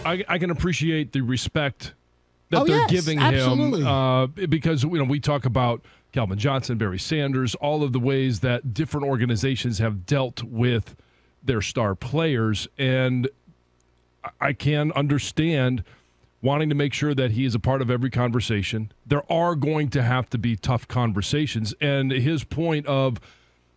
I can appreciate the respect that they're giving absolutely. him because we talk about Calvin Johnson, Barry Sanders, all of the ways that different organizations have dealt with their star players, and I can understand wanting to make sure that he is a part of every conversation. There are going to have to be tough conversations, and his point of,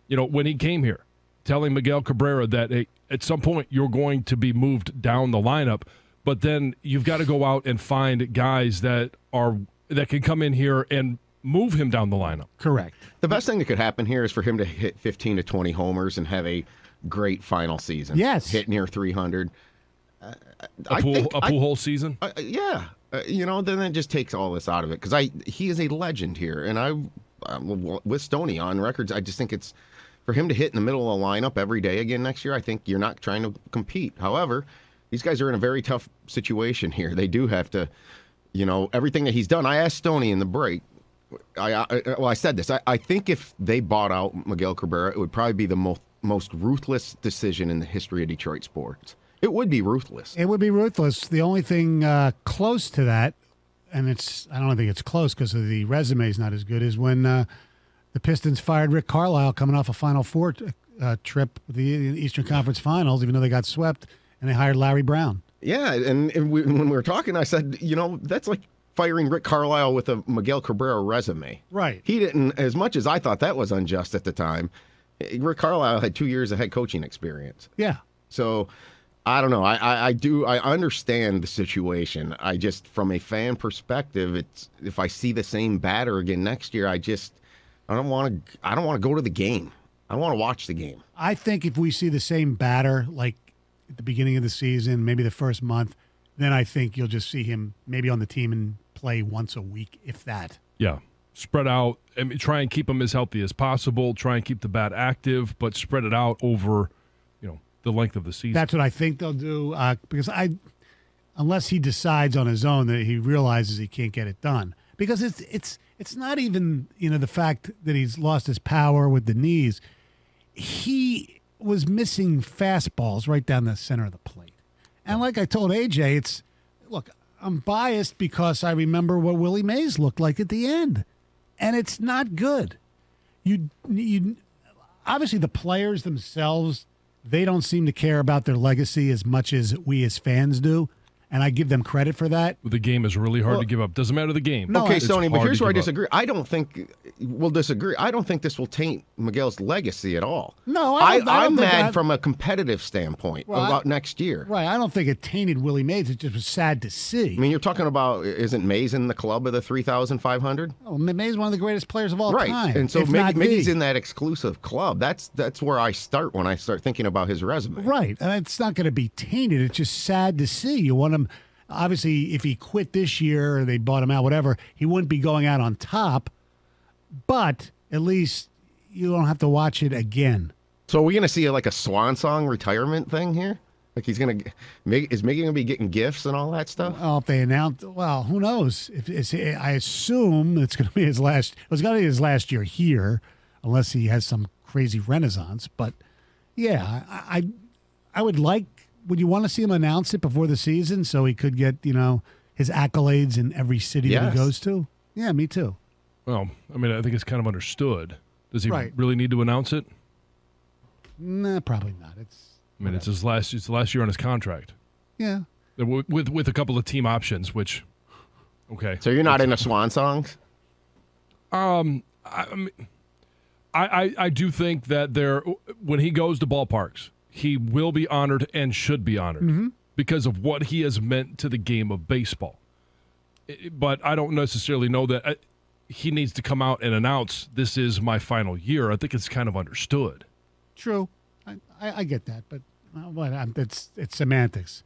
when he came here, telling Miguel Cabrera that hey, at some point you're going to be moved down the lineup, but then you've got to go out and find guys that can come in here and move him down the lineup. Correct. The best thing that could happen here is for him to hit 15 to 20 homers and have a great final season. Yes. Hit near 300. A pool hole season? Yeah. Then it just takes all this out of it because he is a legend here. And with Stoney on records, I just think it's for him to hit in the middle of the lineup every day again next year. I think you're not trying to compete. However, these guys are in a very tough situation here. They do have to, everything that he's done. I asked Stoney in the break. I said this. I think if they bought out Miguel Cabrera, it would probably be the most ruthless decision in the history of Detroit sports. It would be ruthless. It would be ruthless. The only thing close to that, and I don't think it's close because the resume is not as good, is when the Pistons fired Rick Carlisle coming off a Final Four trip, the Eastern Conference Finals, even though they got swept, and they hired Larry Brown. Yeah, and when we were talking, I said, that's like firing Rick Carlisle with a Miguel Cabrera resume. Right. He didn't, as much as I thought that was unjust at the time, Rick Carlisle had 2 years of head coaching experience. Yeah. So, I don't know. I understand the situation. I just, from a fan perspective, it's if I see the same batter again next year, I don't want to go to the game. I want to watch the game. I think if we see the same batter like at the beginning of the season, maybe the first month, then I think you'll just see him maybe on the team and play once a week, if that. Yeah. Spread out. I mean, try and keep him as healthy as possible. Try and keep the bat active, but spread it out over, the length of the season. That's what I think they'll do because unless he decides on his own that he realizes he can't get it done. Because it's not even, the fact that he's lost his power with the knees. He was missing fastballs right down the center of the plate. And like I told AJ, look, I'm biased because I remember what Willie Mays looked like at the end. And it's not good. You obviously the players themselves, they don't seem to care about their legacy as much as we as fans do, and I give them credit for that. The game is really hard to give up. Doesn't matter the game. No, okay, It's Stoney, but hard here's to where I give up. disagree. I don't think we'll disagree. I don't think this will taint Miguel's legacy at all. No, I don't I'm think mad that- from a competitive standpoint about next year. Right, I don't think it tainted Willie Mays. It just was sad to see. I mean, you're talking about, isn't Mays in the club of the 3,500? Oh, Mays is one of the greatest players of all Right, time. and so if not maybe the. he's in that exclusive club. That's where I start when I start thinking about his resume. Right, and it's not going to be tainted. It's just sad to see. You want him, obviously, if he quit this year or they bought him out, whatever, he wouldn't be going out on top, but at least you don't have to watch it again. So are we going to see like a swan song retirement thing here? Like is Miggy going to be getting gifts and all that stuff? Well, if they announce, who knows? I assume it's going to be his last. It's going to be his last year here, unless he has some crazy renaissance. But yeah, I would like. Would you want to see him announce it before the season so he could get his accolades in every city that he goes to? Yeah, me too. Well, I mean, I think it's kind of understood. Does he Right. really need to announce it? Nah, probably not. It's his last. It's the last year on his contract. Yeah. With a couple of team options, which, okay. So you're not into swan songs? I do think that when he goes to ballparks, he will be honored and should be honored because of what he has meant to the game of baseball. But I don't necessarily know that he needs to come out and announce this is my final year. I think it's kind of understood. True. I get that, but it's semantics.